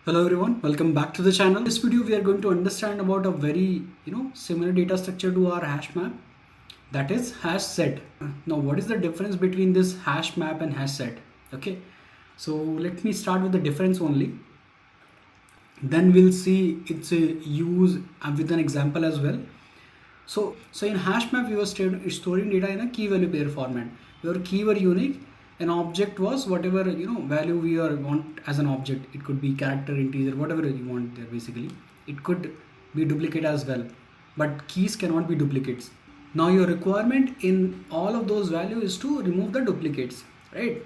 Hello everyone, welcome back to the channel. In this video we are going to understand about a very similar data structure to our hash map, that is hash set. Now what is the difference between this hash map and hash set? Okay, so let me start with the difference only, then we'll see its use with an example as well. So in hash map we were storing data in a key value pair format. Your key were unique, an object was whatever value we want as an object. It could be character, integer, whatever you want there. Basically it could be duplicate as well, but keys cannot be duplicates. Now your requirement in all of those values is to remove the duplicates, right?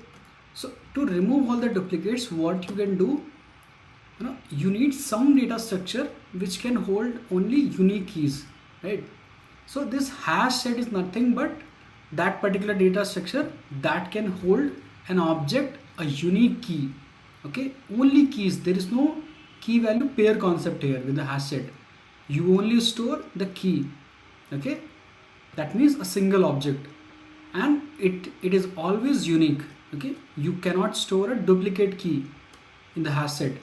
So to remove all the duplicates, what you can do, you need some data structure which can hold only unique keys, right? So this hash set is nothing but that particular data structure that can hold an object, a unique key. Okay, only keys. There is no key value pair concept here with the hash set. You only store the key. Okay, that means a single object, and it is always unique. Okay, you cannot store a duplicate key in the hash set.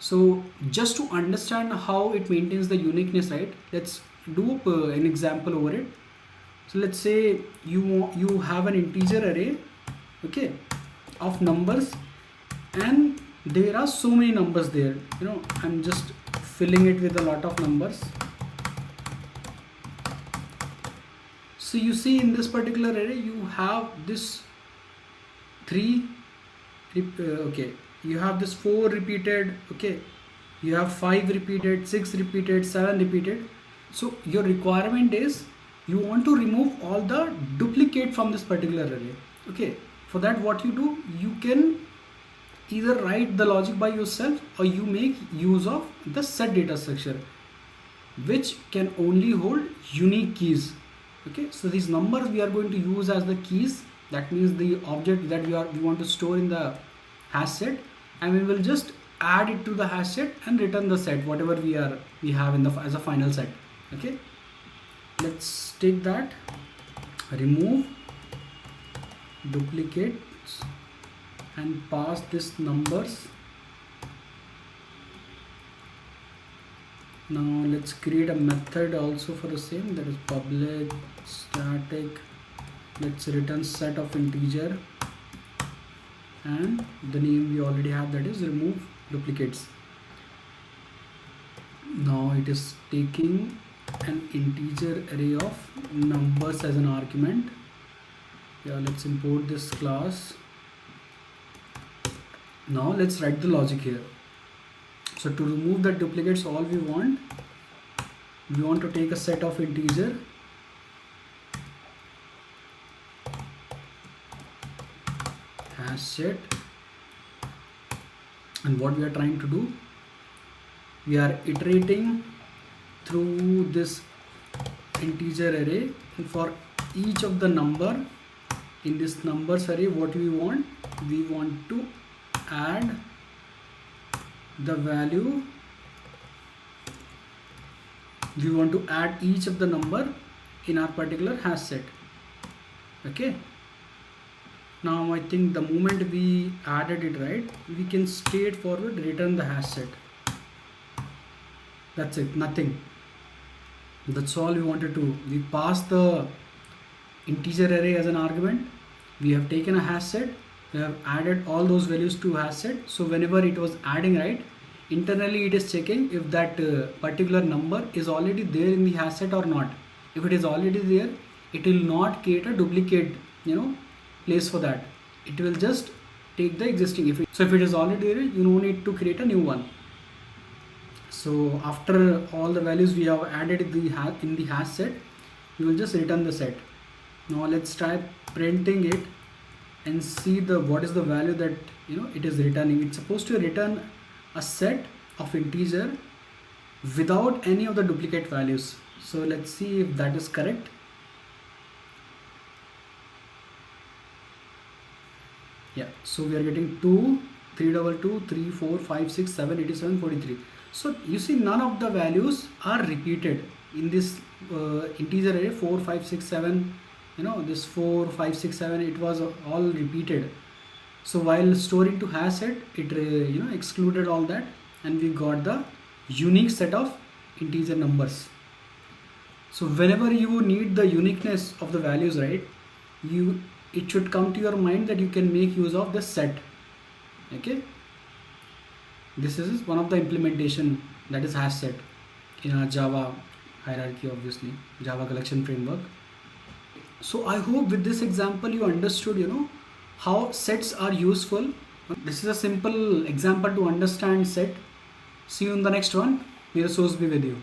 So just to understand how it maintains the uniqueness, right, let's do an example over it. So let's say you have an integer array, okay, of numbers, and there are so many numbers there. I'm just filling it with a lot of numbers. So you see in this particular array you have this you have this 4 repeated, okay, you have 5 repeated, 6 repeated, 7 repeated. So your requirement is you want to remove all the duplicate from this particular array. Okay, for that what you do, you can either write the logic by yourself or you make use of the set data structure, which can only hold unique keys. Okay, so these numbers we are going to use as the keys. That means the object that we want to store in the hash set, and we will just add it to the hash set and return the set whatever we have in the as a final set. Okay, let's take that, remove duplicates and pass this numbers. Now let's create a method also for the same, that is public static. Let's return set of integer, and the name we already have, that is remove duplicates. Now it is taking an integer array of numbers as an argument. Yeah, let's import this class. Now let's write the logic here. So to remove the duplicates, all we want to take a set of integer, hash set, and what we are trying to do, we are iterating through this integer array, and for each of the number in this numbers array, what we want to add the value, we want to add each of the number in our particular hash set. Okay, now I think the moment we added it, right, we can straightforward return the hash set. That's it, nothing. That's all we wanted to. We passed the integer array as an argument, we have taken a hash set, we have added all those values to hash set. So whenever it was adding, right, internally it is checking if that particular number is already there in the hash set or not. If it is already there, it will not create a duplicate place for that. It will just take the existing. If it is already there, you don't need to create a new one. So after all the values we have added in the hash set, we will just return the set. Now let's try printing it and see what is the value that it is returning. It's supposed to return a set of integer without any of the duplicate values. So let's see if that is correct. Yeah, so we are getting 2, 322, 3, 4, 5, 6, 7, 87, 43. So you see none of the values are repeated in this integer array. 4, 5, 6, 7, this 4, 5, 6, 7, it was all repeated. So while storing to HashSet, it excluded all that. and we got the unique set of integer numbers. So whenever you need the uniqueness of the values, right, it should come to your mind that you can make use of the set. Okay, this is one of the implementation, that is HashSet in our Java hierarchy, obviously Java collection framework. So I hope with this example you understood, how sets are useful. This is a simple example to understand set. See you in the next one. May the source be with you.